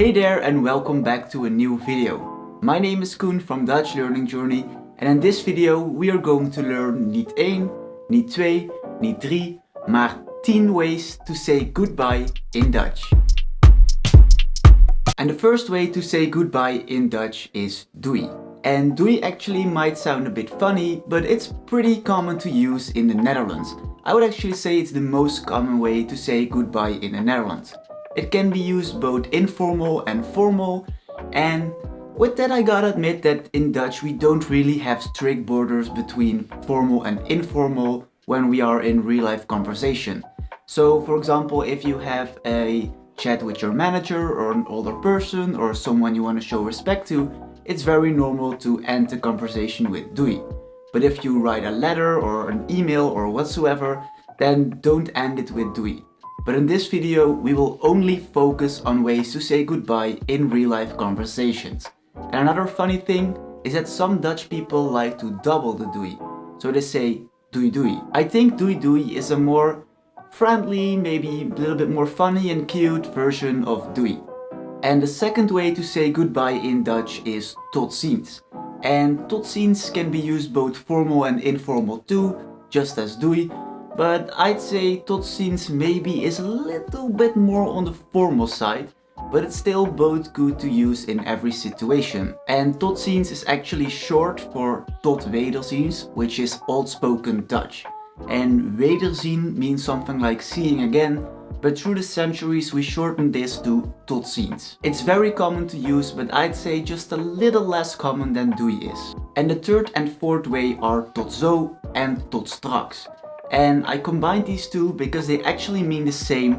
Hey there and welcome back to a new video. My name is Koen from Dutch Learning Journey and in this video we are going to learn niet 1, niet 2, niet 3, maar 10 ways to say goodbye in Dutch. And the first way to say goodbye in Dutch is doei. And doei actually might sound a bit funny, but it's pretty common to use in the Netherlands. I would actually say it's the most common way to say goodbye in the Netherlands. It can be used both informal and formal, and with that I gotta admit that in Dutch we don't really have strict borders between formal and informal when we are in real life conversation. So for example, if you have a chat with your manager or an older person or someone you want to show respect to, it's very normal to end the conversation with doei. But if you write a letter or an email or whatsoever, then don't end it with doei. But in this video, we will only focus on ways to say goodbye in real life conversations. And another funny thing is that some Dutch people like to double the doei. So they say doei doei. I think doei doei is a more friendly, maybe a little bit more funny and cute version of doei. And the second way to say goodbye in Dutch is Totsins. And Totsins can be used both formal and informal too, just as doei. But I'd say Totsins maybe is a little bit more on the formal side, but it's still both good to use in every situation. And Totsins is actually short for tot wederziens, which is old spoken Dutch. And wederzien means something like seeing again, but through the centuries we shortened this to Totsins. It's very common to use, but I'd say just a little less common than doei is. And the third and fourth way are Totso and Totstrax. And I combined these two because they actually mean the same,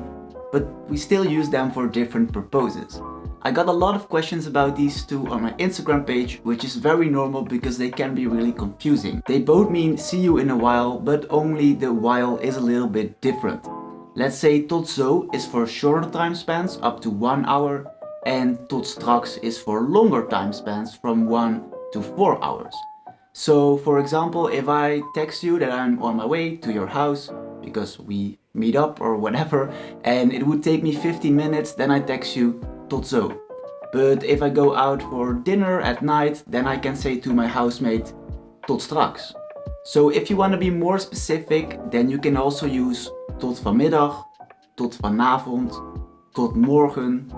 but we still use them for different purposes. I got a lot of questions about these two on my Instagram page, which is very normal because they can be really confusing. They both mean see you in a while, but only the while is a little bit different. Let's say tot zo is for shorter time spans up to 1 hour, and tot straks is for longer time spans from 1 to 4 hours. So for example, if I text you that I'm on my way to your house because we meet up or whatever, and it would take me 15 minutes, then I text you tot zo. But if I go out for dinner at night, then I can say to my housemate tot straks. So if you want to be more specific, then you can also use tot vanmiddag, tot vanavond, tot morgen,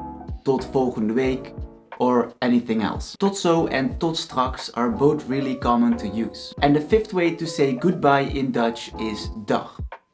tot volgende week, or anything else. Tot zo and tot straks are both really common to use. And the fifth way to say goodbye in Dutch is dag.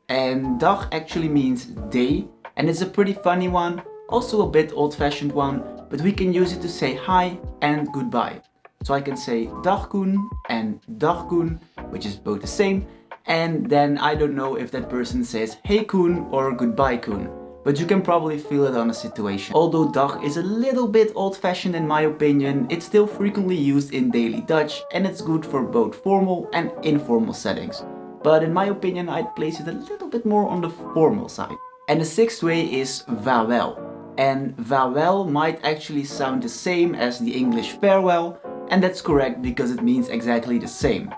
And dag actually means day, and it's a pretty funny one, also a bit old-fashioned one, but we can use it to say hi and goodbye. So I can say dag Koen and dag Koen, which is both the same, and then I don't know if that person says hey Koen or goodbye Koen. But you can probably feel it on a situation. Although dag is a little bit old-fashioned in my opinion, it's still frequently used in daily Dutch and it's good for both formal and informal settings. But in my opinion, I'd place it a little bit more on the formal side. And the sixth way is vaarwel. And vaarwel might actually sound the same as the English farewell, and that's correct because it means exactly the same.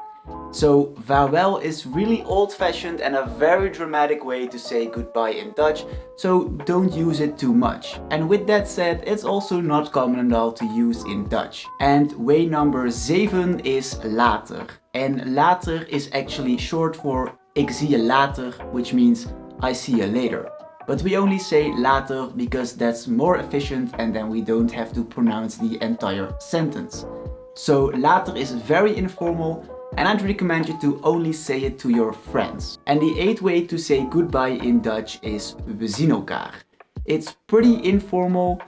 So vaarwel is really old-fashioned and a very dramatic way to say goodbye in Dutch, so don't use it too much. And with that said, it's also not common at all to use in Dutch. And way number 7 is later. And later is actually short for ik zie je later, which means I see you later. But we only say later because that's more efficient and then we don't have to pronounce the entire sentence. So later is very informal, and I'd recommend you to only say it to your friends. And the 8th way to say goodbye in Dutch is we zien elkaar. It's pretty informal,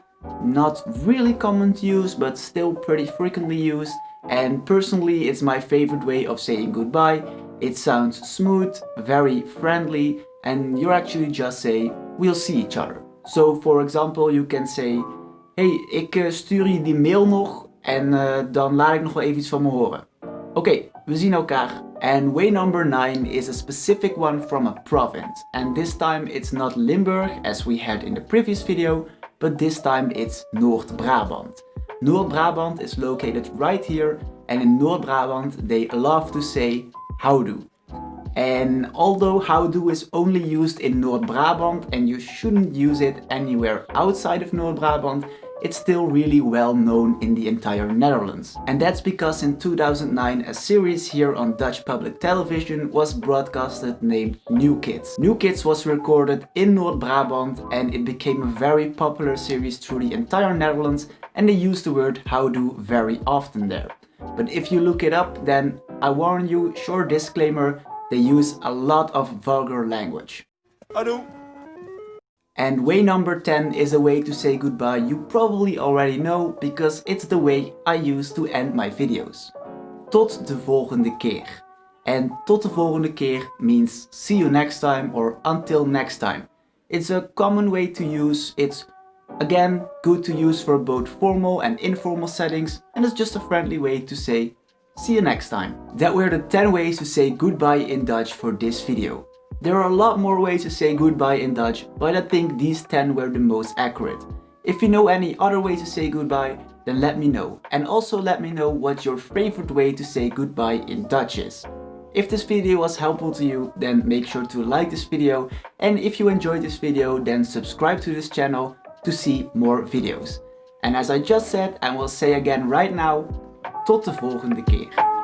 not really common to use, but still pretty frequently used. And personally, it's my favorite way of saying goodbye. It sounds smooth, very friendly, and you actually just say, we'll see each other. So for example, you can say, hey, ik stuur je die mail nog en dan laat ik nog wel even iets van me horen. Oké, we zien elkaar. And way number 9 is a specific one from a province. And this time it's not Limburg as we had in the previous video, but this time it's Noord-Brabant. Noord-Brabant is located right here, and in Noord-Brabant they love to say houdoe. And although houdoe is only used in Noord-Brabant and you shouldn't use it anywhere outside of Noord-Brabant, it's still really well known in the entire Netherlands. And that's because in 2009 a series here on Dutch public television was broadcasted named New Kids. New Kids was recorded in Noord-Brabant and it became a very popular series through the entire Netherlands, and they used the word houdoe very often there. But if you look it up, then I warn you, short disclaimer, they use a lot of vulgar language. Houdoe. And way number 10 is a way to say goodbye you probably already know, because it's the way I use to end my videos. Tot de volgende keer. And tot de volgende keer means see you next time or until next time. It's a common way to use. It's again good to use for both formal and informal settings, and it's just a friendly way to say see you next time. That were the 10 ways to say goodbye in Dutch for this video. There are a lot more ways to say goodbye in Dutch, but I think these 10 were the most accurate. If you know any other ways to say goodbye, then let me know. And also let me know what your favorite way to say goodbye in Dutch is. If this video was helpful to you, then make sure to like this video. And if you enjoyed this video, then subscribe to this channel to see more videos. And as I just said and will say again right now, tot de volgende keer.